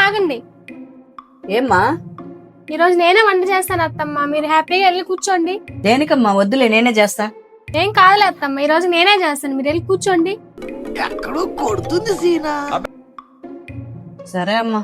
ఆగండి. ఏమ్మా? ఈరోజు నేనే వంట చేస్తాను అత్తమ్మ, మీరు హ్యాపీగా వెళ్ళి కూర్చోండి. దేనికమ్మా? వద్దులే, నేనే చేస్తా. ఏం కాదులే అత్తమ్మ, ఈరోజు నేనే చేస్తాను, మీరు వెళ్ళి కూర్చోండి. ఎక్కడో కొడుతుంది సీనా. సరే అమ్మా.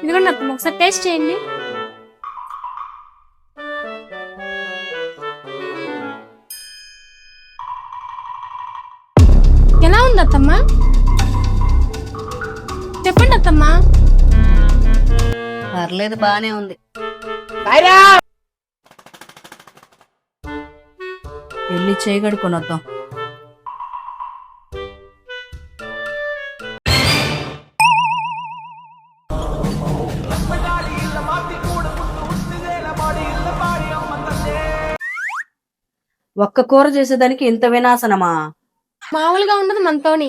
ఇదిగోండి అత్తమ్మ, ఒకసారి టేస్ట్ చేయండి. ఎలా ఉంది అత్తమ్మ? చెప్పండి అత్తమ్మ. పర్లేదు, బానే ఉంది. వెళ్ళి చేయగడుకొని వద్దాం. ఒక్క కూర చేసేదానికి ఇంత వినాశనమా? మామూలుగా ఉండదు మనతోని.